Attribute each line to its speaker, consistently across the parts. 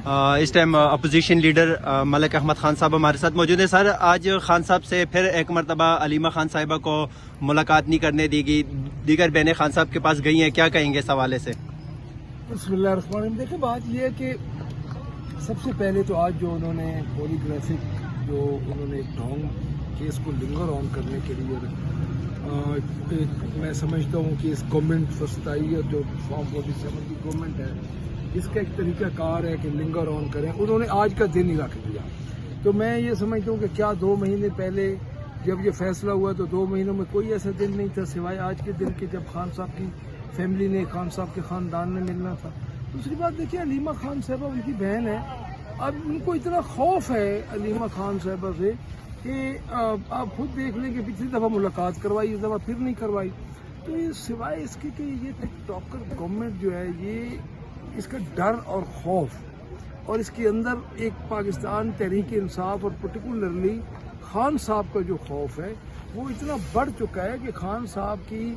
Speaker 1: اس time opposition leader Malik Ahmad Khan صاحب ہمارے ساتھ موجود ہیں. سر, آج خان صاحب سے پھر ایک مرتبہ علیمہ خان صاحبہ کو ملاقات نہیں کرنے دی گئی, دیگر بہنیں خان صاحب کے پاس گئی ہیں, کیا کہیں گے اس حوالے سے؟
Speaker 2: بسم اللہ الرحمن الرحیم. دیکھیں, بات یہ ہے کہ سب سے پہلے تو آج جو انہوں نے پولیگرافک جو انہوں نے ایک ڈھونگ کیس کو لنگر آن کرنے کے لیے میں سمجھتا ہوں کہ اس گورنمنٹ وسطائی جو فارم 47 کی گورنمنٹ ہے, اس کا ایک طریقہ کار ہے کہ لنگر آن کریں. انہوں نے آج کا دن ہی رکھ دیا. تو میں یہ سمجھتا ہوں کہ کیا 2 مہینے پہلے جب یہ فیصلہ ہوا تو 2 مہینوں میں کوئی ایسا دن نہیں تھا سوائے آج کے دن کے جب خان صاحب کی فیملی نے, خان صاحب کے خاندان نے ملنا تھا. دوسری بات دیکھیے, علیمہ خان صاحبہ ان کی بہن ہے. اب ان کو اتنا خوف ہے علیمہ خان صاحبہ سے کہ آپ خود دیکھ لیں کہ پچھلی دفعہ ملاقات کروائی, اس دفعہ پھر نہیں کروائی. تو یہ سوائے اس کے کہ یہ ٹک ٹاکر گورنمنٹ جو ہے, یہ اس کا ڈر اور خوف اور اس کے اندر ایک پاکستان تحریک انصاف اور پرٹیکولرلی خان صاحب کا جو خوف ہے وہ اتنا بڑھ چکا ہے کہ خان صاحب کی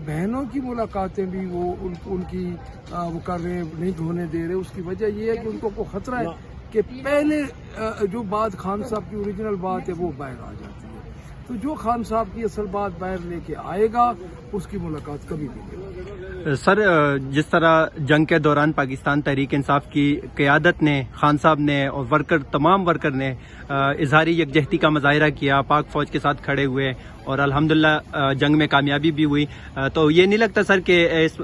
Speaker 2: بہنوں کی ملاقاتیں بھی وہ ان کی وہ کر رہے ہیں, نہیں ہونے دے رہے. اس کی وجہ یہ ہے کہ ان کو خطرہ ہے کہ پہلے جو بات خان صاحب کی اوریجنل بات ہے وہ باہر آ جاتی ہے. تو جو خان صاحب کی اصل بات باہر لے کے آئے گا اس کی ملاقات کبھی بھی نہیں ہوگی.
Speaker 1: سر, جس طرح جنگ کے دوران پاکستان تحریک انصاف کی قیادت نے, خان صاحب نے اور تمام ورکر نے اظہاری یکجہتی کا مظاہرہ کیا, پاک فوج کے ساتھ کھڑے ہوئے اور الحمدللہ جنگ میں کامیابی بھی ہوئی, تو یہ نہیں لگتا سر کہ اس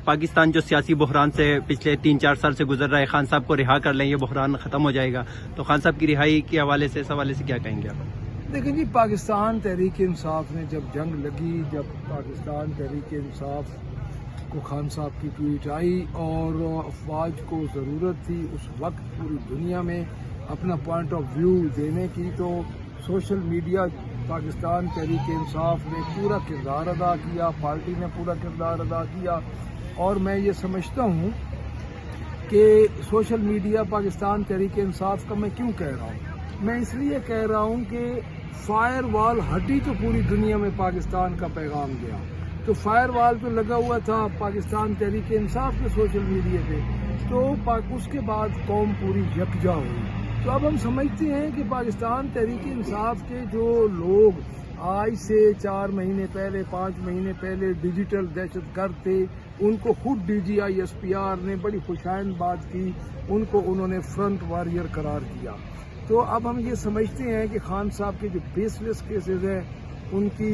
Speaker 1: پاکستان جو سیاسی بحران سے پچھلے 3-4 سال سے گزر رہا ہے, خان صاحب کو رہا کر لیں, یہ بحران ختم ہو جائے گا؟ تو خان صاحب کی رہائی کے حوالے سے, اس حوالے سے کیا کہیں گے آپ؟
Speaker 2: دیکھیں جی, پاکستان تحریک انصاف نے جب جنگ لگی, جب پاکستان تحریک انصاف کو خان صاحب کی ٹویٹ آئی اور افواج کو ضرورت تھی اس وقت پوری دنیا میں اپنا پوائنٹ آف ویو دینے کی, تو سوشل میڈیا پاکستان تحریک انصاف نے پورا کردار ادا کیا, پارٹی نے پورا کردار ادا کیا. اور میں یہ سمجھتا ہوں کہ سوشل میڈیا پاکستان تحریک انصاف کا میں کیوں کہہ رہا ہوں, میں اس لیے کہہ رہا ہوں کہ فائر وال ہٹی تو پوری دنیا میں پاکستان کا پیغام گیا. تو فائر وال تو لگا ہوا تھا پاکستان تحریک انصاف کے سوشل میڈیا پہ, تو اس کے بعد قوم پوری یکجا ہوئی. تو اب ہم سمجھتے ہیں کہ پاکستان تحریک انصاف کے جو لوگ آج سے 4 مہینے پہلے 5 مہینے پہلے ڈیجیٹل دہشت گرد تھے, ان کو خود DGI SPR نے بڑی خوشائند بات کی, ان کو انہوں نے فرنٹ وارئر قرار دیا. تو اب ہم یہ سمجھتے ہیں کہ خان صاحب کے جو بیس لیس کیسز ہیں, ان کی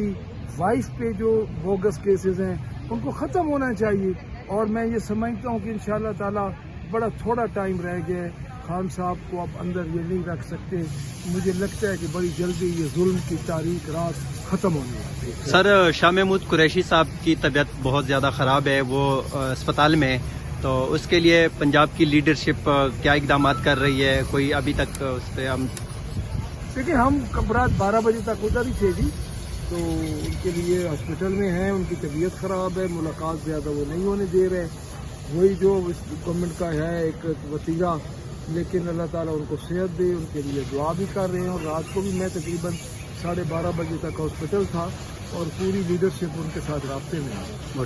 Speaker 2: وائف پہ جو بوگس کیسز ہیں, ان کو ختم ہونا چاہیے. اور میں یہ سمجھتا ہوں کہ انشاءاللہ تعالی بڑا تھوڑا ٹائم رہ گیا ہے, خان صاحب کو اب اندر یہ نہیں رکھ سکتے. مجھے لگتا ہے کہ بڑی جلدی یہ ظلم کی تاریخ رات ختم ہونے والی ہے.
Speaker 1: سر, شاہ محمود قریشی صاحب کی طبیعت بہت زیادہ خراب ہے, وہ اسپتال میں, تو اس کے لیے پنجاب کی لیڈرشپ کیا اقدامات کر رہی ہے؟ کوئی ابھی تک اس پہ ہم
Speaker 2: دیکھیں, ہم رات 12 بجے تک ادھر ہی تھے جی, تو ان کے لیے ہاسپٹل میں ہیں, ان کی طبیعت خراب ہے, ملاقات زیادہ وہ نہیں ہونے دے رہے. وہی جو گورنمنٹ کا ہے ایک وتیرہ, لیکن اللہ تعالیٰ ان کو صحت دے, ان کے لیے دعا بھی کر رہے ہیں. اور رات کو بھی میں تقریباً 12:30 بجے تک ہاسپٹل تھا اور پوری لیڈرشپ ان کے ساتھ رابطے میں ہے.